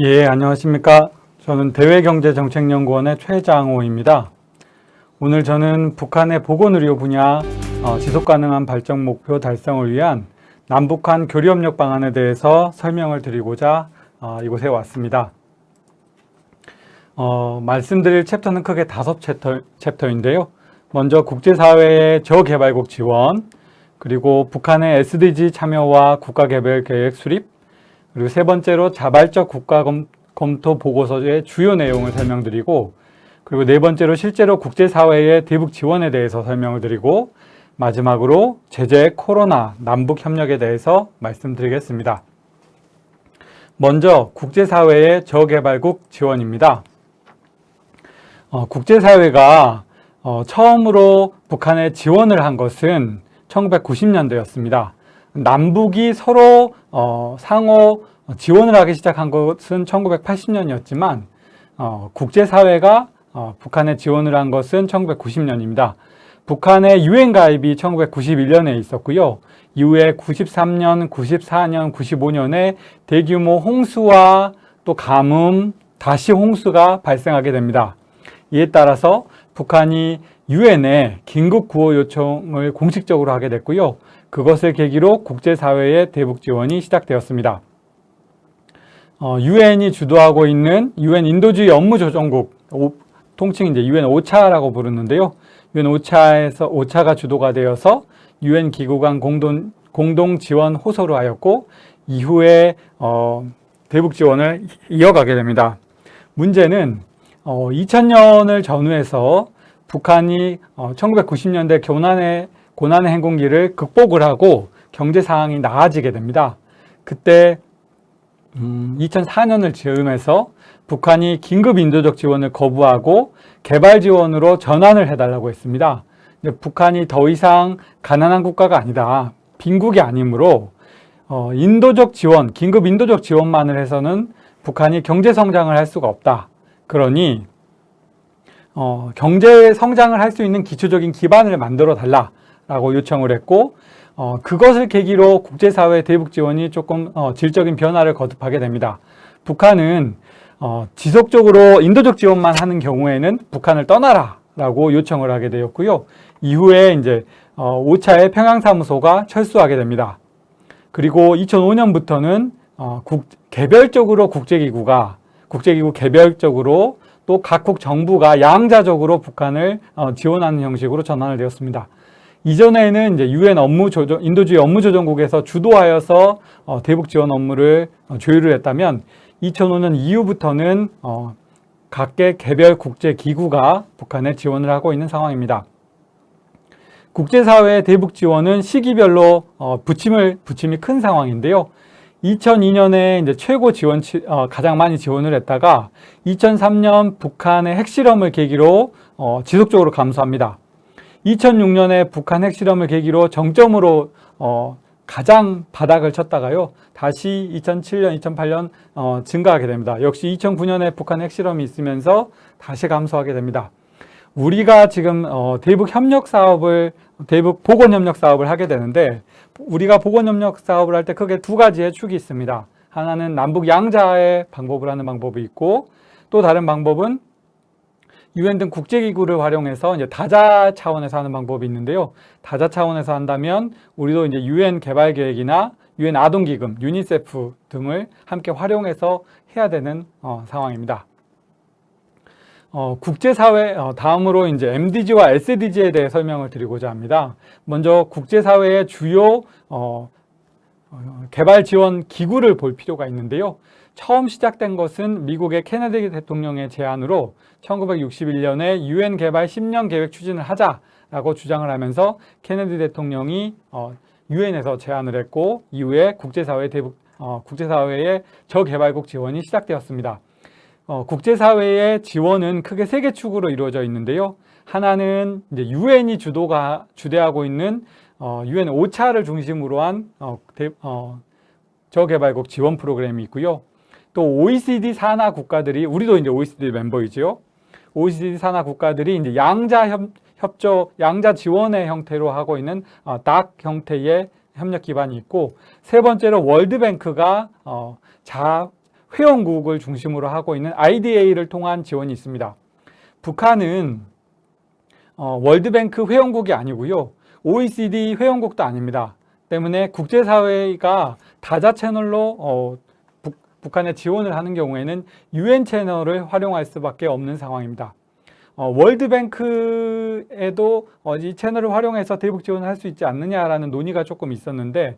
예, 안녕하십니까. 저는 대외경제정책연구원의 최장호입니다. 오늘 저는 북한의 보건의료 분야 지속가능한 발전 목표 달성을 위한 남북한 교류협력 방안에 대해서 설명을 드리고자 이곳에 왔습니다. 말씀드릴 챕터는 크게 5챕터인데요. 먼저 국제사회의 저개발국 지원, 그리고 북한의 SDG 참여와 국가개발 계획 수립, 그리고 세 번째로 자발적 국가 검토 보고서의 주요 내용을 설명드리고, 그리고 네 번째로 실제로 국제사회의 대북 지원에 대해서 설명을 드리고, 마지막으로 제재, 코로나, 남북 협력에 대해서 말씀드리겠습니다. 먼저 국제사회의 저개발국 지원입니다. 국제사회가 처음으로 북한에 지원을 한 것은 1990년대였습니다. 남북이 서로 상호 지원을 하기 시작한 것은 1980년이었지만 국제사회가 북한에 지원을 한 것은 1990년입니다. 북한의 유엔 가입이 1991년에 있었고요. 이후에 93년, 94년, 95년에 대규모 홍수와 또 가뭄, 다시 홍수가 발생하게 됩니다. 이에 따라서 북한이 유엔에 긴급 구호 요청을 공식적으로 하게 됐고요. 그것을 계기로 국제사회의 대북 지원이 시작되었습니다. 유엔이 주도하고 있는 유엔 인도주의 업무조정국, 통칭 이제 유엔 오차라고 부르는데요. 유엔 오차가 주도가 되어서 유엔 기구 간 공동 지원 호소를 하였고, 이후에 대북 지원을 이어가게 됩니다. 문제는 2000년을 전후해서 북한이 1990년대 고난의 행군기를 극복을 하고 경제 상황이 나아지게 됩니다. 그때 2004년을 즈음해서 북한이 긴급 인도적 지원을 거부하고 개발 지원으로 전환을 해달라고 했습니다. 북한이 더 이상 가난한 국가가 아니다, 빈국이 아니므로 인도적 지원, 긴급 인도적 지원만을 해서는 북한이 경제 성장을 할 수가 없다. 그러니 경제 성장을 할 수 있는 기초적인 기반을 만들어 달라라고 요청을 했고, 그것을 계기로 국제사회 대북 지원이 조금 질적인 변화를 거듭하게 됩니다. 북한은 지속적으로 인도적 지원만 하는 경우에는 북한을 떠나라라고 요청을 하게 되었고요. 이후에 이제 오차의 평양사무소가 철수하게 됩니다. 그리고 2005년부터는 개별적으로 국제기구 개별적으로 또 각국 정부가 양자적으로 북한을 지원하는 형식으로 전환을 되었습니다. 이전에는 이제 유엔 인도주의 업무조정국에서 주도하여서 대북 지원 업무를 조율을 했다면 2005년 이후부터는 각계 개별 국제기구가 북한에 지원을 하고 있는 상황입니다. 국제사회의 대북 지원은 시기별로 부침이 큰 상황인데요. 2002년에 이제 최고 가장 많이 지원을 했다가 2003년 북한의 핵실험을 계기로 지속적으로 감소합니다. 2006년에 북한 핵실험을 계기로 정점으로 가장 바닥을 쳤다가요, 다시 2007년, 2008년 증가하게 됩니다. 역시 2009년에 북한 핵실험이 있으면서 다시 감소하게 됩니다. 우리가 지금 대북 보건협력 사업을 하게 되는데, 우리가 보건협력 사업을 할 때 크게 두 가지의 축이 있습니다. 하나는 남북 양자의 방법을 하는 방법이 있고, 또 다른 방법은 유엔 등 국제기구를 활용해서 이제 다자 차원에서 하는 방법이 있는데요. 다자 차원에서 한다면 우리도 이제 유엔 개발계획이나 유엔 아동기금, 유니세프 등을 함께 활용해서 해야 되는 상황입니다. 국제사회, 다음으로 이제 MDG와 SDG에 대해 설명을 드리고자 합니다. 먼저 국제사회의 주요 개발 지원 기구를 볼 필요가 있는데요. 처음 시작된 것은 미국의 케네디 대통령의 제안으로 1961년에 유엔 개발 10년 계획 추진을 하자라고 주장을 하면서 케네디 대통령이 유엔에서 제안을 했고, 이후에 국제사회의 저개발국 지원이 시작되었습니다. 국제사회의 지원은 크게 세 개 축으로 이루어져 있는데요. 하나는 이제 유엔이 주대하고 있는 유엔 오차를 중심으로 한 저개발국 지원 프로그램이 있고요. 또 OECD 산하 국가들이, 우리도 이제 OECD 멤버이죠. OECD 산하 국가들이 이제 양자 지원의 형태로 하고 있는 DAC 형태의 협력 기반이 있고, 세 번째로 월드뱅크가 회원국을 중심으로 하고 있는 IDA를 통한 지원이 있습니다. 북한은 월드뱅크 회원국이 아니고요. OECD 회원국도 아닙니다. 때문에 국제사회가 다자 채널로 북한에 지원을 하는 경우에는 UN 채널을 활용할 수밖에 없는 상황입니다. 월드뱅크에도 이 채널을 활용해서 대북 지원을 할 수 있지 않느냐라는 논의가 조금 있었는데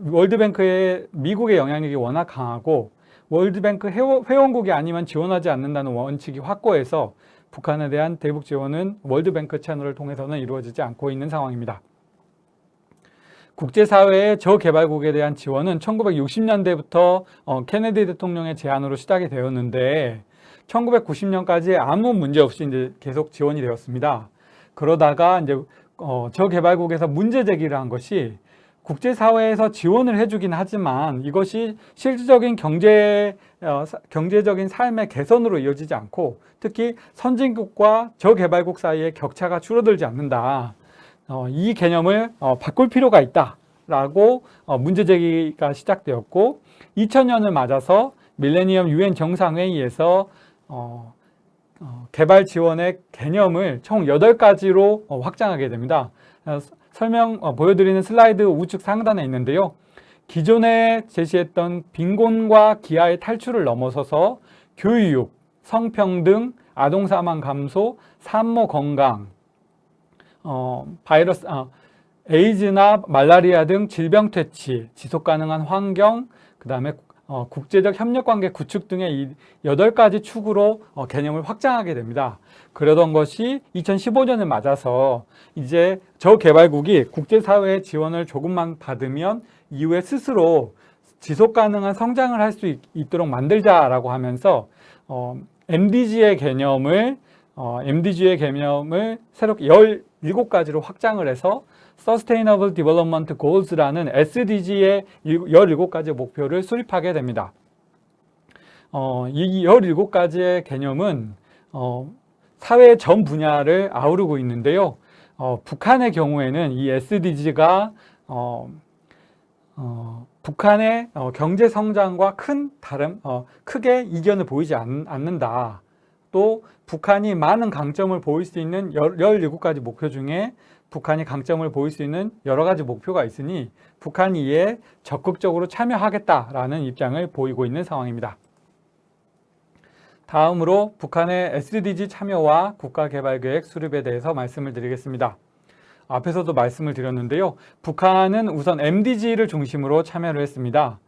월드뱅크에 미국의 영향력이 워낙 강하고 월드뱅크 회원국이 아니면 지원하지 않는다는 원칙이 확고해서 북한에 대한 대북 지원은 월드뱅크 채널을 통해서는 이루어지지 않고 있는 상황입니다. 국제사회의 저개발국에 대한 지원은 1960년대부터 케네디 대통령의 제안으로 시작이 되었는데 1990년까지 아무 문제 없이 이제 계속 지원이 되었습니다. 그러다가 이제 저개발국에서 문제 제기를 한 것이 국제사회에서 지원을 해주긴 하지만 이것이 실질적인 경제적인 삶의 개선으로 이어지지 않고 특히 선진국과 저개발국 사이의 격차가 줄어들지 않는다. 이 개념을 바꿀 필요가 있다라고 문제 제기가 시작되었고 2000년을 맞아서 밀레니엄 UN 정상회의에서 개발 지원의 개념을 총 8가지로 확장하게 됩니다. 보여드리는 슬라이드 우측 상단에 있는데요. 기존에 제시했던 빈곤과 기아의 탈출을 넘어서서 교육, 성평등, 아동사망 감소, 산모 건강, 에이즈나 말라리아 등 질병 퇴치, 지속가능한 환경, 그 다음에 국제적 협력관계 구축 등의 이 8가지 축으로 개념을 확장하게 됩니다. 그러던 것이 2015년을 맞아서 이제 저개발국이 국제사회의 지원을 조금만 받으면 이후에 스스로 지속가능한 성장을 할 수 있도록 만들자라고 하면서 MDG의 개념을 새롭게 17가지로 확장을 해서 Sustainable Development Goals라는 SDG의 17가지 목표를 수립하게 됩니다. 이 17가지의 개념은 사회의 전 분야를 아우르고 있는데요. 북한의 경우에는 이 SDG가 북한의 경제 성장과 크게 이견을 보이지 않는다. 또 북한이 많은 강점을 보일 수 있는 17가지 목표 중에 북한이 강점을 보일 수 있는 여러 가지 목표가 있으니 북한이 이에 적극적으로 참여하겠다라는 입장을 보이고 있는 상황입니다. 다음으로 북한의 SDG 참여와 국가개발계획 수립에 대해서 말씀을 드리겠습니다. 앞에서도 말씀을 드렸는데요. 북한은 우선 MDG를 중심으로 참여를 했습니다.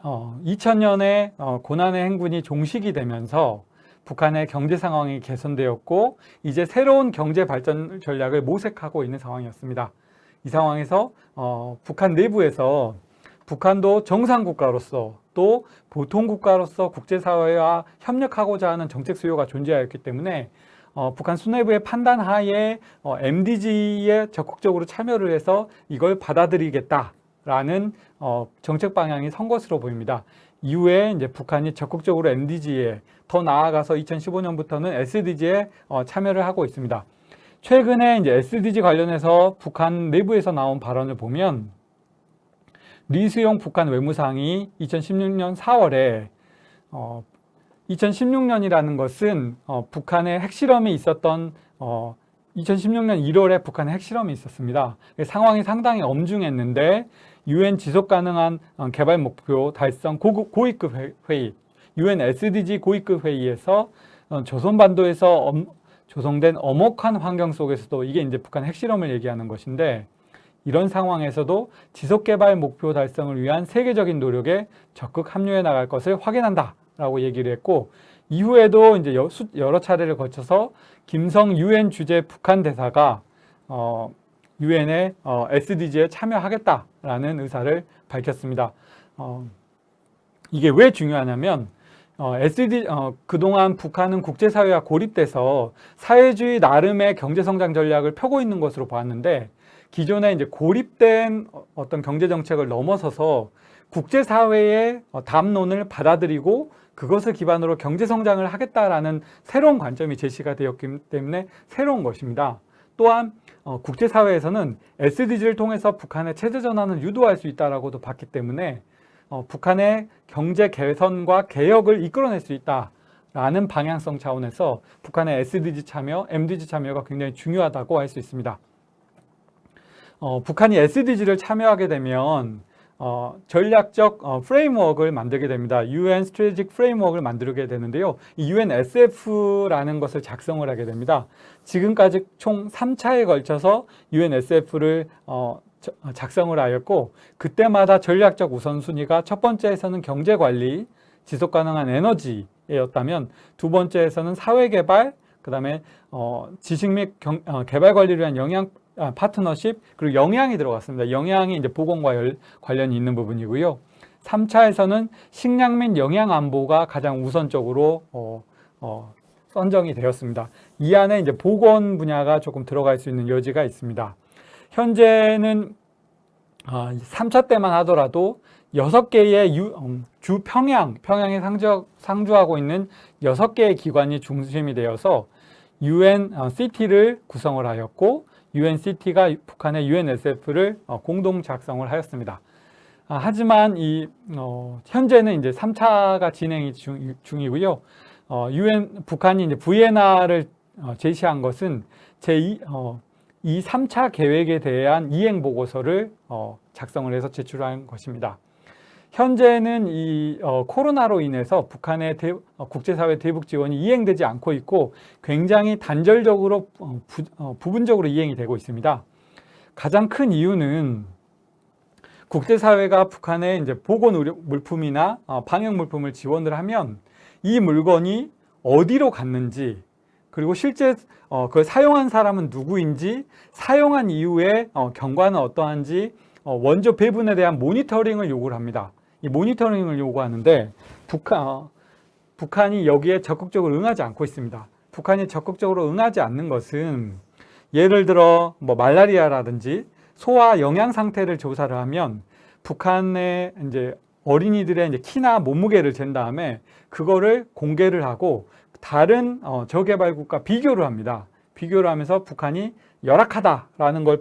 2000년에 고난의 행군이 종식이 되면서 북한의 경제 상황이 개선되었고 이제 새로운 경제 발전 전략을 모색하고 있는 상황이었습니다. 이 상황에서 북한 내부에서 북한도 정상국가로서 또 보통국가로서 국제사회와 협력하고자 하는 정책 수요가 존재하였기 때문에 북한 수뇌부의 판단 하에 MDG에 적극적으로 참여를 해서 이걸 받아들이겠다라는 정책 방향이 선 것으로 보입니다. 이후에 이제 북한이 적극적으로 MDG에 더 나아가서 2015년부터는 SDG에 참여를 하고 있습니다. 최근에 이제 SDG 관련해서 북한 내부에서 나온 발언을 보면 리수용 북한 외무상이 2016년 4월에 2016년이라는 것은 북한의 핵실험이 있었던 2016년 1월에 북한의 핵실험이 있었습니다. 상황이 상당히 엄중했는데 UN 지속가능한 개발 목표 달성 고위급 회의, UN SDG 고위급 회의에서 조선반도에서 조성된 엄혹한 환경 속에서도 이게 이제 북한 핵실험을 얘기하는 것인데 이런 상황에서도 지속개발 목표 달성을 위한 세계적인 노력에 적극 합류해 나갈 것을 확인한다라고 얘기를 했고 이후에도 이제 여러 차례를 거쳐서 김성 UN 주재 북한 대사가 UN의 SDG에 참여하겠다라는 의사를 밝혔습니다. 이게 왜 중요하냐면 그동안 북한은 국제사회와 고립돼서 사회주의 나름의 경제성장 전략을 펴고 있는 것으로 보았는데 기존에 이제 고립된 어떤 경제정책을 넘어서서 국제사회의 담론을 받아들이고 그것을 기반으로 경제성장을 하겠다라는 새로운 관점이 제시가 되었기 때문에 새로운 것입니다. 또한 국제사회에서는 SDG를 통해서 북한의 체제 전환을 유도할 수 있다라고도 봤기 때문에 북한의 경제 개선과 개혁을 이끌어낼 수 있다라는 방향성 차원에서 북한의 SDG 참여, MDG 참여가 굉장히 중요하다고 할 수 있습니다. 북한이 SDG를 참여하게 되면 전략적 프레임워크를 만들게 됩니다. UN Strategic Framework을 만들게 되는데요. 이 UNSF라는 것을 작성을 하게 됩니다. 지금까지 총 3차에 걸쳐서 UNSF를 작성을 하였고, 그때마다 전략적 우선순위가 첫 번째에서는 경제관리, 지속가능한 에너지였다면 두 번째에서는 사회개발, 그 다음에 지식 및 개발관리를 위한 파트너십, 그리고 영양이 들어갔습니다. 영양이 이제 보건과 관련이 있는 부분이고요. 3차에서는 식량 및 영양 안보가 가장 우선적으로 선정이 되었습니다. 이 안에 이제 보건 분야가 조금 들어갈 수 있는 여지가 있습니다. 현재는 3차 때만 하더라도 6개의 평양에 상주하고 있는 6개의 기관이 중심이 되어서 UNCT를 구성을 하였고, UNCT가 북한의 UNSF를 공동 작성을 하였습니다. 하지만 현재는 이제 3차가 진행이 중이고요. 북한이 이제 VNR을 제시한 것은 이 3차 계획에 대한 이행 보고서를 작성을 해서 제출한 것입니다. 현재는 이 코로나로 인해서 북한의 국제사회 대북 지원이 이행되지 않고 있고, 굉장히 단절적으로 부분적으로 이행이 되고 있습니다. 가장 큰 이유는 국제사회가 북한의 이제 보건 의료 물품이나 방역 물품을 지원을 하면 이 물건이 어디로 갔는지, 그리고 실제 그걸 사용한 사람은 누구인지, 사용한 이후에 경과는 어떠한지 원조 배분에 대한 모니터링을 요구를 합니다. 이 모니터링을 요구하는데 북한이 여기에 적극적으로 응하지 않고 있습니다. 북한이 적극적으로 응하지 않는 것은, 예를 들어 말라리아라든지 소아 영양 상태를 조사를 하면 북한의 이제 어린이들의 이제 키나 몸무게를 잰 다음에 그거를 공개를 하고 다른 저개발국과 비교를 합니다. 비교를 하면서 북한이 열악하다라는 걸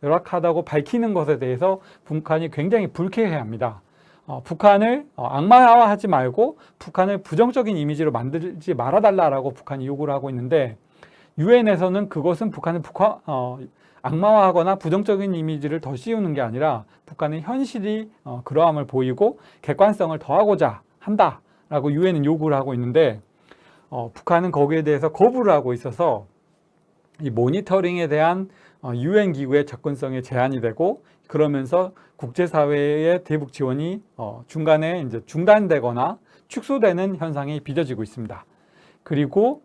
열악하다고 밝히는 것에 대해서 북한이 굉장히 불쾌해합니다. 북한을 악마화하지 말고 북한을 부정적인 이미지로 만들지 말아달라고 북한이 요구를 하고 있는데, 유엔에서는 그것은 북한을 악마화하거나 부정적인 이미지를 더 씌우는 게 아니라 북한의 현실이 그러함을 보이고 객관성을 더하고자 한다라고 유엔은 요구를 하고 있는데, 북한은 거기에 대해서 거부를 하고 있어서 이 모니터링에 대한 유엔 기구의 접근성에 제한이 되고, 그러면서 국제사회의 대북 지원이 중간에 이제 중단되거나 축소되는 현상이 빚어지고 있습니다. 그리고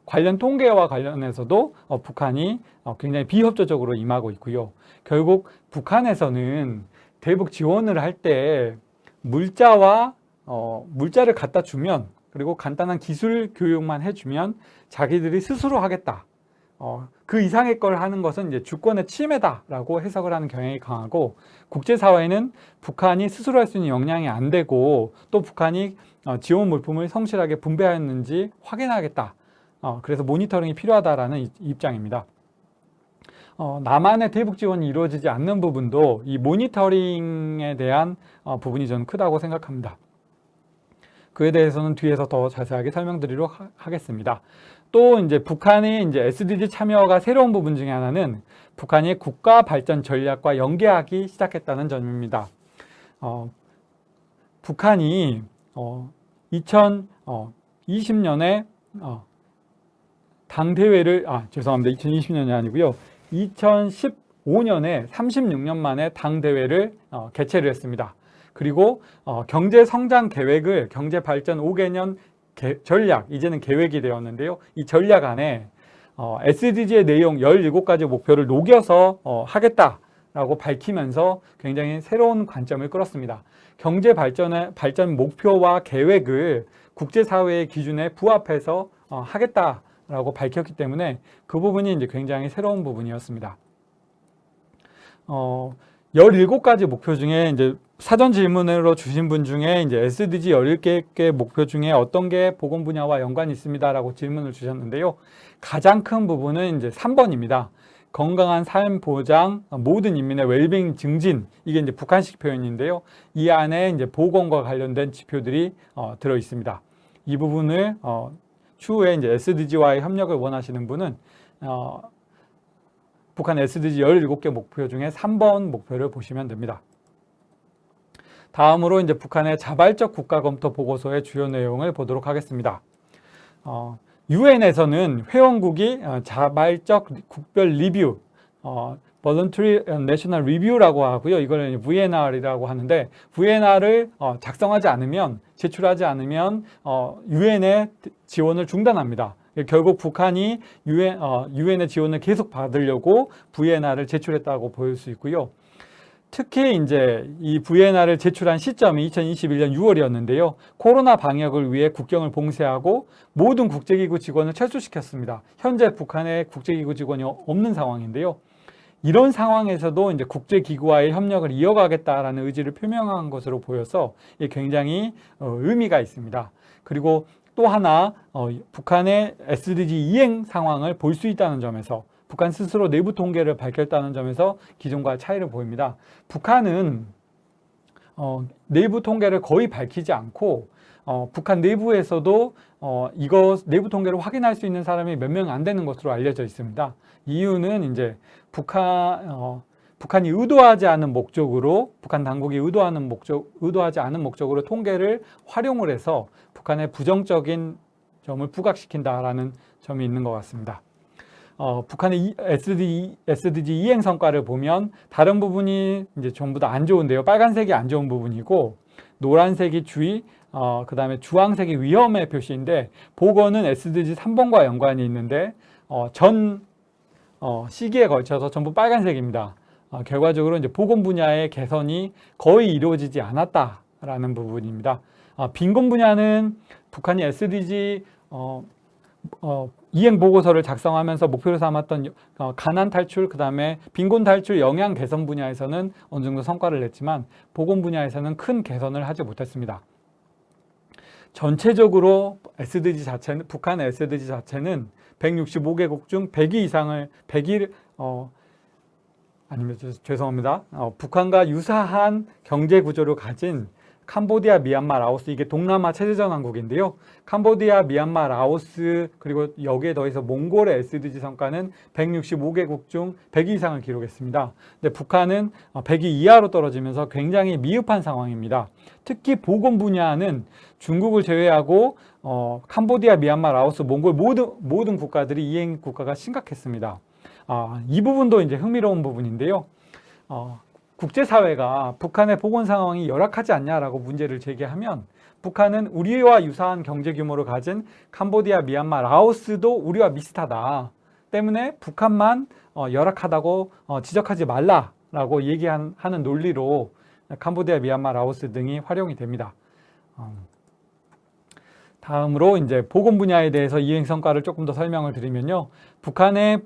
관련 통계와 관련해서도 북한이 굉장히 비협조적으로 임하고 있고요. 결국 북한에서는 대북 지원을 할 때 물자를 갖다 주면, 그리고 간단한 기술 교육만 해주면 자기들이 스스로 하겠다. 그 이상의 걸 하는 것은 이제 주권의 침해다라고 해석을 하는 경향이 강하고, 국제사회는 북한이 스스로 할 수 있는 역량이 안 되고, 또 북한이 지원 물품을 성실하게 분배하였는지 확인하겠다. 그래서 모니터링이 필요하다라는 입장입니다. 남한의 대북 지원이 이루어지지 않는 부분도 이 모니터링에 대한 부분이 저는 크다고 생각합니다. 그에 대해서는 뒤에서 더 자세하게 설명드리도록 하겠습니다. 또 이제 북한의 이제 SDG 참여가 새로운 부분 중에 하나는 북한이 국가 발전 전략과 연계하기 시작했다는 점입니다. 북한이 2020년에 당대회를, 죄송합니다. 2020년이 아니고요. 2015년에 36년 만에 당대회를 개최를 했습니다. 그리고 경제성장 계획을 경제발전 5개년 전략, 이제는 계획이 되었는데요. 이 전략 안에 SDG의 내용 17가지 목표를 녹여서 하겠다라고 밝히면서 굉장히 새로운 관점을 끌었습니다. 경제 발전 목표와 계획을 국제사회의 기준에 부합해서 하겠다라고 밝혔기 때문에 그 부분이 이제 굉장히 새로운 부분이었습니다. 17가지 목표 중에 이제 사전 질문으로 주신 분 중에 이제 SDG 17개 목표 중에 어떤 게 보건 분야와 연관이 있습니다라고 질문을 주셨는데요. 가장 큰 부분은 이제 3번입니다. 건강한 삶 보장, 모든 인민의 웰빙 증진, 이게 이제 북한식 표현인데요. 이 안에 이제 보건과 관련된 지표들이 들어 있습니다. 이 부분을 추후에 이제 SDG와의 협력을 원하시는 분은 북한 SDG 17개 목표 중에 3번 목표를 보시면 됩니다. 다음으로 이제 북한의 자발적 국가 검토 보고서의 주요 내용을 보도록 하겠습니다. 유엔에서는 회원국이 자발적 국별 리뷰, Voluntary National Review라고 하고요. 이걸 VNR이라고 하는데, VNR을 작성하지 않으면, 제출하지 않으면 유엔의 지원을 중단합니다. 결국 북한이 유엔의 지원을 계속 받으려고 VNR을 제출했다고 보일 수 있고요. 특히 이제 이 VNR을 제출한 시점이 2021년 6월이었는데요. 코로나 방역을 위해 국경을 봉쇄하고 모든 국제기구 직원을 철수시켰습니다. 현재 북한에 국제기구 직원이 없는 상황인데요. 이런 상황에서도 이제 국제기구와의 협력을 이어가겠다라는 의지를 표명한 것으로 보여서 굉장히 의미가 있습니다. 그리고 또 하나 북한의 SDG 이행 상황을 볼 수 있다는 점에서, 북한 스스로 내부 통계를 밝혔다는 점에서 기존과 차이를 보입니다. 북한은 내부 통계를 거의 밝히지 않고 북한 내부에서도 이거 내부 통계를 확인할 수 있는 사람이 몇 명 안 되는 것으로 알려져 있습니다. 이유는 이제 북한이 의도하지 않은 목적으로, 북한 당국이 의도하지 않은 목적으로 통계를 활용을 해서 북한의 부정적인 점을 부각시킨다라는 점이 있는 것 같습니다. 북한의 SDG 이행 성과를 보면 다른 부분이 이제 전부 다 안 좋은데요. 빨간색이 안 좋은 부분이고, 노란색이 주의, 그 다음에 주황색이 위험의 표시인데, 보건은 SDG 3번과 연관이 있는데, 전 시기에 걸쳐서 전부 빨간색입니다. 결과적으로 이제 보건 분야의 개선이 거의 이루어지지 않았다라는 부분입니다. 빈곤 분야는 북한이 SDG 이행 보고서를 작성하면서 목표로 삼았던 가난 탈출, 그 다음에 빈곤 탈출, 영양 개선 분야에서는 어느 정도 성과를 냈지만 보건 분야에서는 큰 개선을 하지 못했습니다. 전체적으로 북한 SDG 자체는 165개국 중 100위 이상을, 북한과 유사한 경제 구조를 가진 캄보디아, 미얀마, 라오스, 이게 동남아 체제전환국인데요. 캄보디아, 미얀마, 라오스, 그리고 여기에 더해서 몽골의 SDG 성과는 165개국 중 100위 이상을 기록했습니다. 근데 북한은 100위 이하로 떨어지면서 굉장히 미흡한 상황입니다. 특히 보건 분야는 중국을 제외하고 캄보디아, 미얀마, 라오스, 몽골 모든 국가들이 이행 국가가 심각했습니다. 이 부분도 이제 흥미로운 부분인데요. 국제사회가 북한의 보건 상황이 열악하지 않냐라고 문제를 제기하면, 북한은 우리와 유사한 경제 규모를 가진 캄보디아, 미얀마, 라오스도 우리와 비슷하다 때문에 북한만 열악하다고 지적하지 말라라고 얘기하는 논리로 캄보디아, 미얀마, 라오스 등이 활용이 됩니다. 다음으로 이제 보건 분야에 대해서 이행 성과를 조금 더 설명을 드리면요. 북한의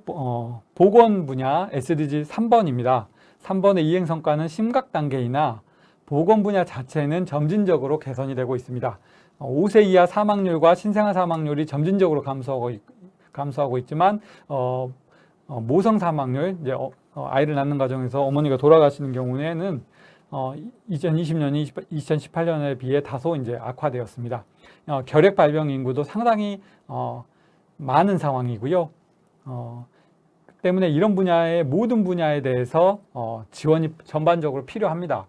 보건 분야 SDG 3번입니다. 3번의 이행 성과는 심각 단계이나 보건 분야 자체는 점진적으로 개선이 되고 있습니다. 5세 이하 사망률과 신생아 사망률이 점진적으로 감소하고 있지만 모성 사망률, 이제 아이를 낳는 과정에서 어머니가 돌아가시는 경우에는 2020년이 2018년에 비해 다소 이제 악화되었습니다. 결핵 발병 인구도 상당히 많은 상황이고요. 때문에 이런 분야의 모든 분야에 대해서 지원이 전반적으로 필요합니다.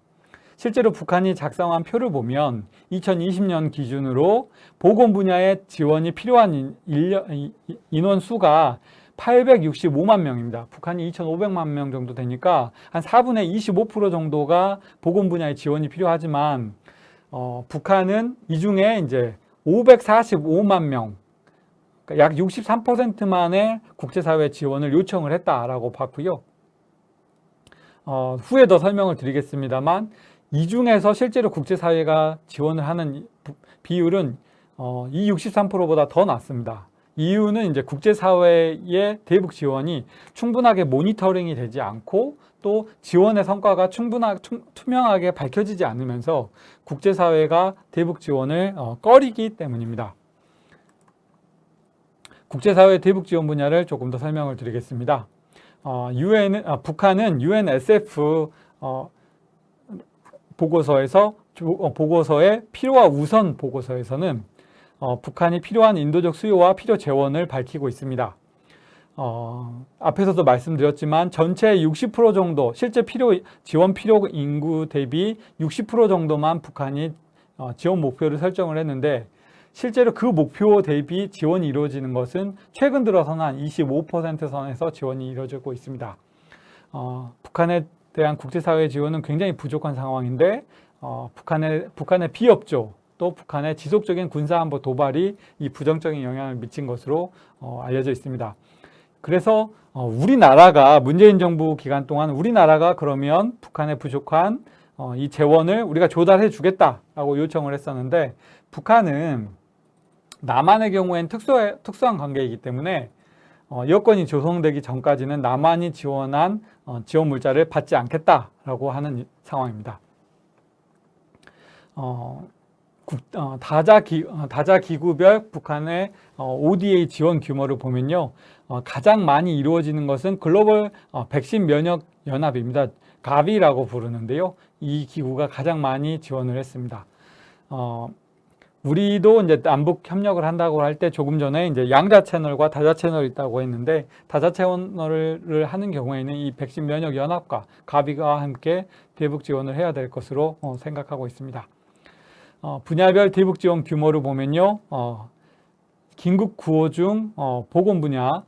실제로 북한이 작성한 표를 보면 2020년 기준으로 보건 분야의 지원이 필요한 인원 수가 865만 명입니다. 북한이 2,500만 명 정도 되니까 한 4분의 25% 정도가 보건 분야의 지원이 필요하지만 북한은 이 중에 이제 545만 명, 약 63%만의 국제사회 지원을 요청을 했다라고 봤고요. 후에 더 설명을 드리겠습니다만, 이 중에서 실제로 국제사회가 지원을 하는 비율은 이 63%보다 더 낮습니다. 이유는 이제 국제사회의 대북 지원이 충분하게 모니터링이 되지 않고, 또 지원의 성과가 투명하게 밝혀지지 않으면서 국제사회가 대북 지원을 꺼리기 때문입니다. 국제사회 대북 지원 분야를 조금 더 설명을 드리겠습니다. 북한은 UNSF 보고서의 필요와 우선 보고서에서는 북한이 필요한 인도적 수요와 필요 재원을 밝히고 있습니다. 앞에서도 말씀드렸지만 전체 60% 정도, 실제 지원 필요 인구 대비 60% 정도만 북한이 지원 목표를 설정을 했는데, 실제로 그 목표 대비 지원이 이루어지는 것은 최근 들어서는 한 25% 선에서 지원이 이루어지고 있습니다. 북한에 대한 국제사회의 지원은 굉장히 부족한 상황인데, 북한의 비협조, 또 북한의 지속적인 군사안보 도발이 이 부정적인 영향을 미친 것으로 알려져 있습니다. 그래서 우리나라가 문재인 정부 기간 동안 우리나라가 그러면 북한에 부족한 이 재원을 우리가 조달해 주겠다라고 요청을 했었는데, 북한은 남한의 경우엔 특수한 관계이기 때문에 여건이 조성되기 전까지는 남한이 지원한 지원 물자를 받지 않겠다라고 하는 상황입니다. 다자 기구별 북한의 ODA 지원 규모를 보면요, 가장 많이 이루어지는 것은 글로벌 백신 면역 연합입니다. 가비라고 부르는데요, 이 기구가 가장 많이 지원을 했습니다. 우리도 이제 남북 협력을 한다고 할 때 조금 전에 이제 양자 채널과 다자 채널이 있다고 했는데, 다자 채널을 하는 경우에는 이 백신 면역 연합과 가비가 함께 대북 지원을 해야 될 것으로 생각하고 있습니다. 분야별 대북 지원 규모를 보면요, 긴급 구호 중 보건 분야가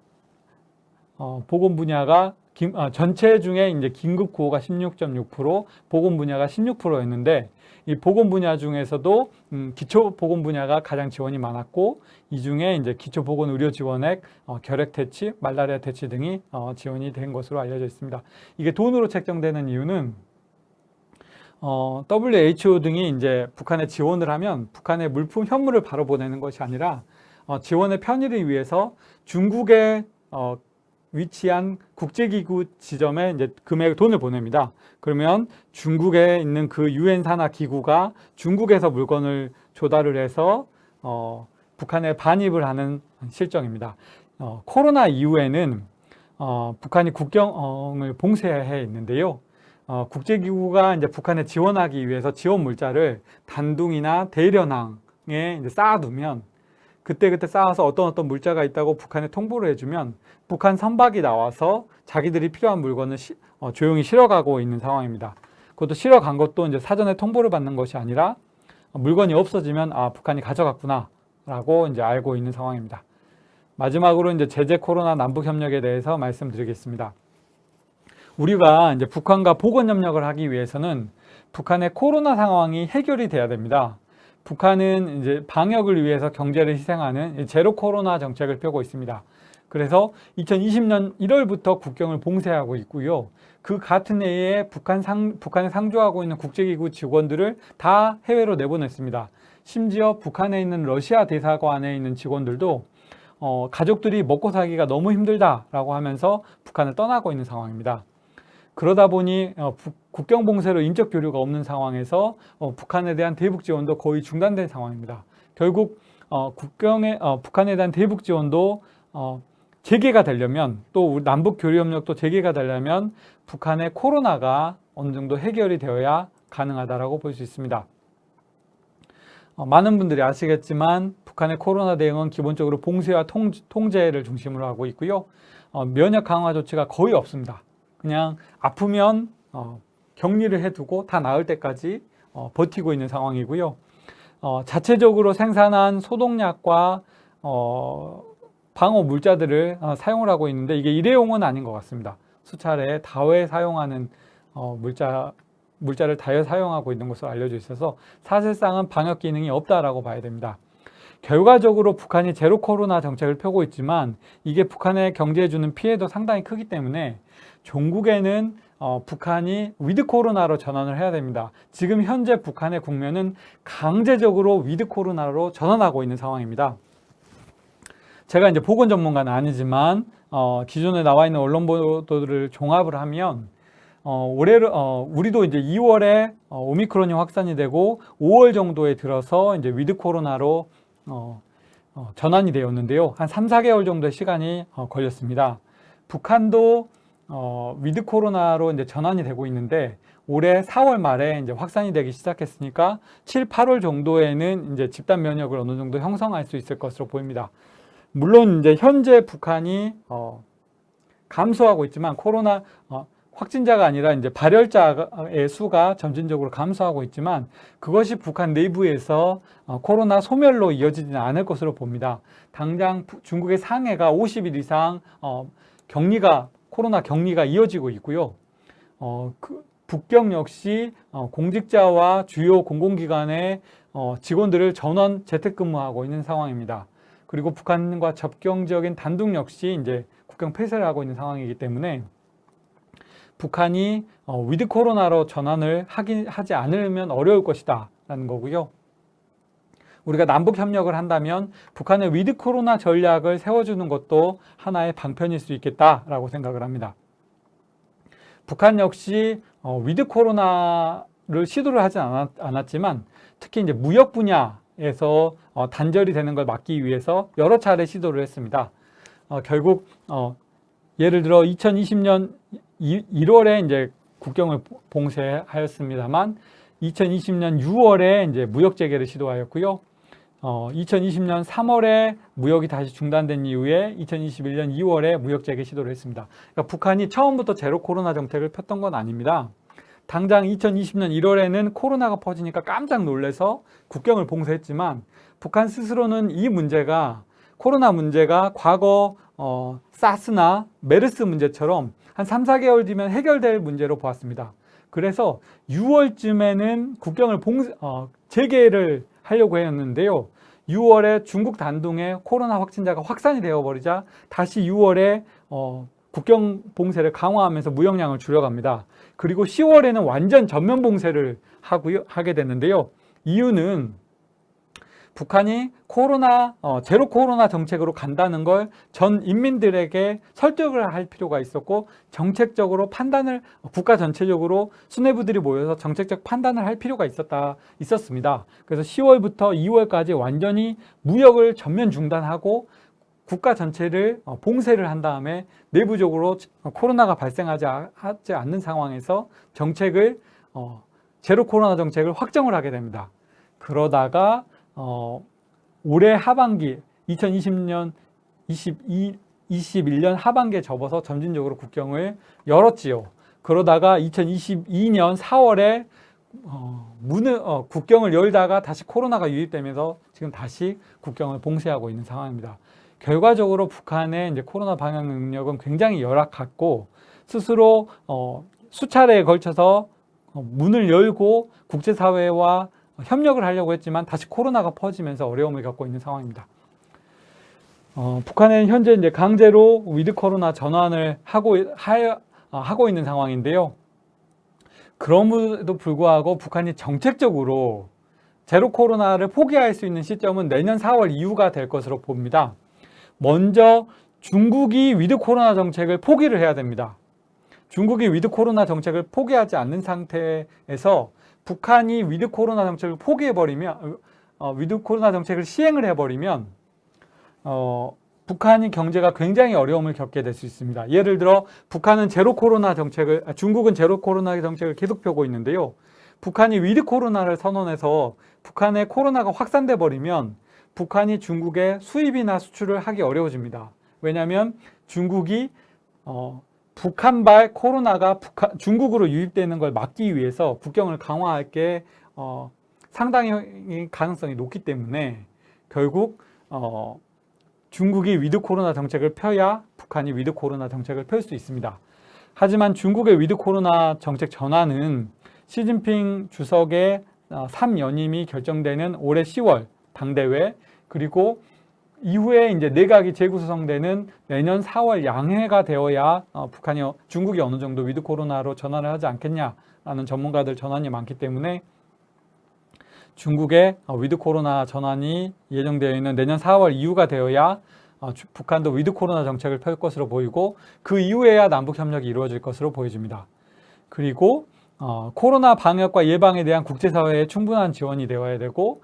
전체 중에 이제 긴급 구호가 16.6%, 보건 분야가 16%였는데, 이 보건 분야 중에서도 기초 보건 분야가 가장 지원이 많았고, 이 중에 이제 기초 보건 의료 지원액, 결핵 퇴치, 말라리아 퇴치 등이 지원이 된 것으로 알려져 있습니다. 이게 돈으로 책정되는 이유는 WHO 등이 이제 북한에 지원을 하면 북한의 물품 현물을 바로 보내는 것이 아니라 지원의 편의를 위해서 중국에 위치한 국제기구 지점에 이제 돈을 보냅니다. 그러면 중국에 있는 그 유엔 산하 기구가 중국에서 물건을 조달을 해서 북한에 반입을 하는 실정입니다. 코로나 이후에는 북한이 국경을 봉쇄해 있는데요. 국제기구가 이제 북한에 지원하기 위해서 지원 물자를 단둥이나 대련항에 이제 쌓아두면, 그때 쌓아서 어떤 물자가 있다고 북한에 통보를 해주면 북한 선박이 나와서 자기들이 필요한 물건을 조용히 실어가고 있는 상황입니다. 그것도 실어간 것도 이제 사전에 통보를 받는 것이 아니라 물건이 없어지면 북한이 가져갔구나 라고 이제 알고 있는 상황입니다. 마지막으로 이제 제재 코로나 남북 협력에 대해서 말씀드리겠습니다. 우리가 이제 북한과 보건 협력을 하기 위해서는 북한의 코로나 상황이 해결이 돼야 됩니다. 북한은 이제 방역을 위해서 경제를 희생하는 제로 코로나 정책을 펴고 있습니다. 그래서 2020년 1월부터 국경을 봉쇄하고 있고요. 그 같은 해에 북한에 상주하고 있는 국제기구 직원들을 다 해외로 내보냈습니다. 심지어 북한에 있는 러시아 대사관에 있는 직원들도 가족들이 먹고 살기가 너무 힘들다라고 하면서 북한을 떠나고 있는 상황입니다. 그러다 보니 국경 봉쇄로 인적 교류가 없는 상황에서 북한에 대한 대북 지원도 거의 중단된 상황입니다. 결국 북한에 대한 대북 지원도 재개가 되려면, 또 남북 교류 협력도 재개가 되려면 북한의 코로나가 어느 정도 해결이 되어야 가능하다라고 볼 수 있습니다. 많은 분들이 아시겠지만 북한의 코로나 대응은 기본적으로 봉쇄와 통제를 중심으로 하고 있고요. 면역 강화 조치가 거의 없습니다. 그냥 아프면 격리를 해두고 다 나을 때까지 버티고 있는 상황이고요. 자체적으로 생산한 소독약과 방어 물자들을 사용을 하고 있는데, 이게 일회용은 아닌 것 같습니다. 수차례 다회 사용하는 물자를 다회 사용하고 있는 것으로 알려져 있어서 사실상은 방역 기능이 없다라고 봐야 됩니다. 결과적으로 북한이 제로 코로나 정책을 펴고 있지만 이게 북한의 경제에 주는 피해도 상당히 크기 때문에 종국에는 북한이 위드 코로나로 전환을 해야 됩니다. 지금 현재 북한의 국면은 강제적으로 위드 코로나로 전환하고 있는 상황입니다. 제가 이제 보건 전문가는 아니지만 기존에 나와 있는 언론 보도들을 종합을 하면 우리도 이제 2월에 오미크론이 확산이 되고 5월 정도에 들어서 이제 위드 코로나로 전환이 되었는데요. 한 3, 4개월 정도의 시간이 걸렸습니다. 북한도 위드 코로나로 이제 전환이 되고 있는데 올해 4월 말에 이제 확산이 되기 시작했으니까 7, 8월 정도에는 이제 집단 면역을 어느 정도 형성할 수 있을 것으로 보입니다. 물론 이제 현재 북한이 감소하고 있지만 코로나 확진자가 아니라 이제 발열자의 수가 점진적으로 감소하고 있지만 그것이 북한 내부에서 코로나 소멸로 이어지지는 않을 것으로 봅니다. 당장 중국의 상해가 50일 이상 코로나 격리가 이어지고 있고요. 북경 역시 공직자와 주요 공공기관의 직원들을 전원 재택근무하고 있는 상황입니다. 그리고 북한과 접경지역인 단둥 역시 이제 국경 폐쇄를 하고 있는 상황이기 때문에 북한이 위드 코로나로 전환을 하지 않으면 어려울 것이다 라는 거고요. 우리가 남북 협력을 한다면 북한의 위드 코로나 전략을 세워주는 것도 하나의 방편일 수 있겠다라고 생각을 합니다. 북한 역시 위드 코로나를 시도를 하지 않았지만 특히 이제 무역 분야에서 단절이 되는 걸 막기 위해서 여러 차례 시도를 했습니다. 결국 예를 들어 2020년 1월에 이제 국경을 봉쇄하였습니다만 2020년 6월에 이제 무역 재개를 시도하였고요. 2020년 3월에 무역이 다시 중단된 이후에 2021년 2월에 무역 재개 시도를 했습니다. 그러니까 북한이 처음부터 제로 코로나 정책을 폈던 건 아닙니다. 당장 2020년 1월에는 코로나가 퍼지니까 깜짝 놀라서 국경을 봉쇄했지만 북한 스스로는 이 문제가 코로나 문제가 과거 사스나 메르스 문제처럼 한 3, 4개월 뒤면 해결될 문제로 보았습니다. 그래서 6월쯤에는 국경을 재개를 하려고 했는데요. 6월에 중국 단둥에 코로나 확진자가 확산이 되어버리자 다시 6월에 국경 봉쇄를 강화하면서 무역량을 줄여갑니다. 그리고 10월에는 완전 전면 봉쇄를 하게 됐는데요. 이유는 북한이 제로 코로나 정책으로 간다는 걸 전 인민들에게 설득을 할 필요가 있었고 정책적으로 국가 전체적으로 수뇌부들이 모여서 정책적 판단을 할 필요가 있었습니다. 그래서 10월부터 2월까지 완전히 무역을 전면 중단하고 국가 전체를 봉쇄를 한 다음에 내부적으로 코로나가 발생하지 않는 상황에서 제로 코로나 정책을 확정을 하게 됩니다. 그러다가 올해 하반기 2021년 하반기에 접어서 점진적으로 국경을 열었지요. 그러다가 2022년 4월에 국경을 열다가 다시 코로나가 유입되면서 지금 다시 국경을 봉쇄하고 있는 상황입니다. 결과적으로 북한의 이제 코로나 방역 능력은 굉장히 열악했고 스스로 수차례에 걸쳐서 문을 열고 국제사회와 협력을 하려고 했지만 다시 코로나가 퍼지면서 어려움을 겪고 있는 상황입니다. 북한은 현재 이제 강제로 위드 코로나 전환을 하고 있는 상황인데요. 그럼에도 불구하고 북한이 정책적으로 제로 코로나를 포기할 수 있는 시점은 내년 4월 이후가 될 것으로 봅니다. 먼저 중국이 위드 코로나 정책을 포기를 해야 됩니다. 중국이 위드 코로나 정책을 포기하지 않는 상태에서 북한이 위드 코로나 정책을 위드 코로나 정책을 시행을 해버리면 북한이 경제가 굉장히 어려움을 겪게 될 수 있습니다. 예를 들어 중국은 제로 코로나 정책을 계속 펴고 있는데요. 북한이 위드 코로나를 선언해서 북한에 코로나가 확산돼 버리면 북한이 중국에 수입이나 수출을 하기 어려워집니다. 왜냐하면 중국이 북한발 코로나가 중국으로 유입되는 걸 막기 위해서 국경을 강화할 게 상당히 가능성이 높기 때문에 결국 중국이 위드 코로나 정책을 펴야 북한이 위드 코로나 정책을 펼 수 있습니다. 하지만 중국의 위드 코로나 정책 전환은 시진핑 주석의 3연임이 결정되는 올해 10월 당대회 그리고 이후에 이제 내각이 재구성되는 내년 4월 양해가 되어야 중국이 어느 정도 위드 코로나로 전환을 하지 않겠냐라는 전문가들 전환이 많기 때문에 중국의 위드 코로나 전환이 예정되어 있는 내년 4월 이후가 되어야 북한도 위드 코로나 정책을 펼 것으로 보이고 그 이후에야 남북 협력이 이루어질 것으로 보여집니다. 그리고 코로나 방역과 예방에 대한 국제사회의 충분한 지원이 되어야 되고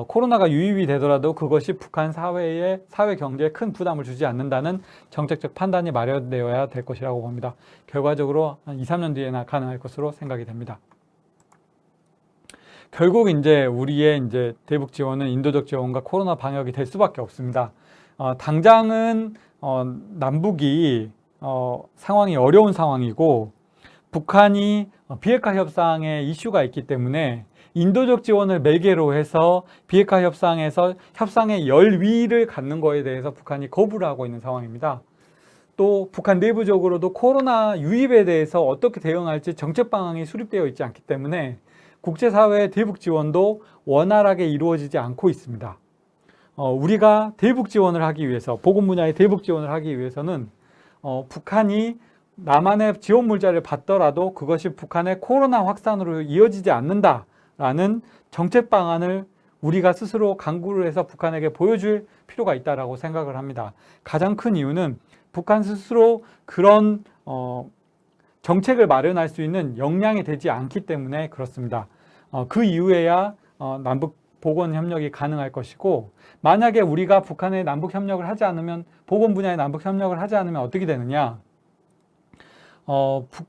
코로나가 유입이 되더라도 그것이 북한 사회 경제에 큰 부담을 주지 않는다는 정책적 판단이 마련되어야 될 것이라고 봅니다. 결과적으로 한 2, 3년 뒤에나 가능할 것으로 생각이 됩니다. 결국 이제 우리의 이제 대북 지원은 인도적 지원과 코로나 방역이 될 수밖에 없습니다. 당장은 남북이 상황이 어려운 상황이고 북한이 비핵화 협상에 이슈가 있기 때문에 인도적 지원을 매개로 해서 비핵화 협상에서 협상의 열위를 갖는 거에 대해서 북한이 거부를 하고 있는 상황입니다. 또 북한 내부적으로도 코로나 유입에 대해서 어떻게 대응할지 정책 방향이 수립되어 있지 않기 때문에 국제사회의 대북 지원도 원활하게 이루어지지 않고 있습니다. 우리가 대북 지원을 하기 위해서, 보건 분야의 대북 지원을 하기 위해서는 북한이 남한의 지원 물자를 받더라도 그것이 북한의 코로나 확산으로 이어지지 않는다라는 정책 방안을 우리가 스스로 강구를 해서 북한에게 보여줄 필요가 있다고 생각을 합니다. 가장 큰 이유는 북한 스스로 그런 정책을 마련할 수 있는 역량이 되지 않기 때문에 그렇습니다. 그 이후에야 남북 보건 협력이 가능할 것이고, 만약에 우리가 북한의 남북 협력을 하지 않으면, 보건 분야의 남북 협력을 하지 않으면 어떻게 되느냐?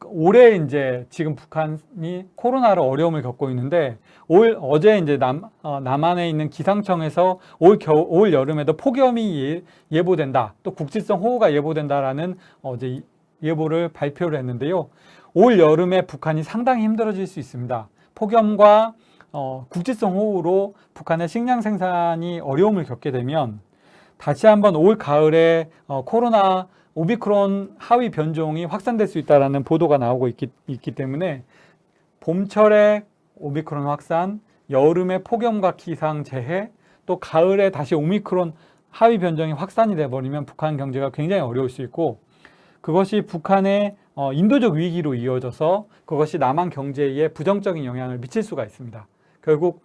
올해 이제 지금 북한이 코로나로 어려움을 겪고 있는데, 어제 이제 남한에 있는 기상청에서 올 여름에도 폭염이 예보된다, 또 국지성 호우가 예보된다라는 어제 예보를 발표를 했는데요. 올 여름에 북한이 상당히 힘들어질 수 있습니다. 폭염과 국지성 호우로 북한의 식량 생산이 어려움을 겪게 되면 다시 한번 올 가을에 코로나 오미크론 하위 변종이 확산될 수 있다는 보도가 나오고 있기 때문에 봄철에 오미크론 확산, 여름에 폭염과 기상 재해, 또 가을에 다시 오미크론 하위 변종이 확산이 돼버리면 북한 경제가 굉장히 어려울 수 있고, 그것이 북한의 인도적 위기로 이어져서 그것이 남한 경제에 부정적인 영향을 미칠 수가 있습니다. 결국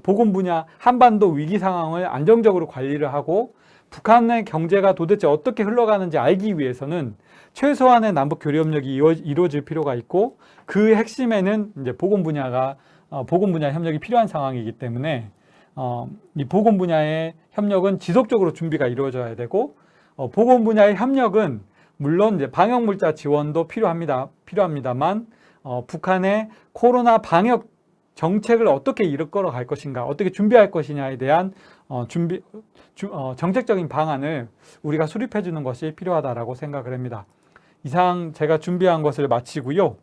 보건 분야 한반도 위기 상황을 안정적으로 관리를 하고 북한의 경제가 도대체 어떻게 흘러가는지 알기 위해서는 최소한의 남북 교류 협력이 이루어질 필요가 있고, 그 핵심에는 이제 보건 분야 협력이 필요한 상황이기 때문에 이 보건 분야의 협력은 지속적으로 준비가 이루어져야 되고, 보건 분야의 협력은 물론 이제 방역 물자 지원도 필요합니다만 북한의 코로나 방역 정책을 어떻게 이끌어 갈 것인가, 어떻게 준비할 것이냐에 대한 정책적인 방안을 우리가 수립해 주는 것이 필요하다라고 생각을 합니다. 이상 제가 준비한 것을 마치고요.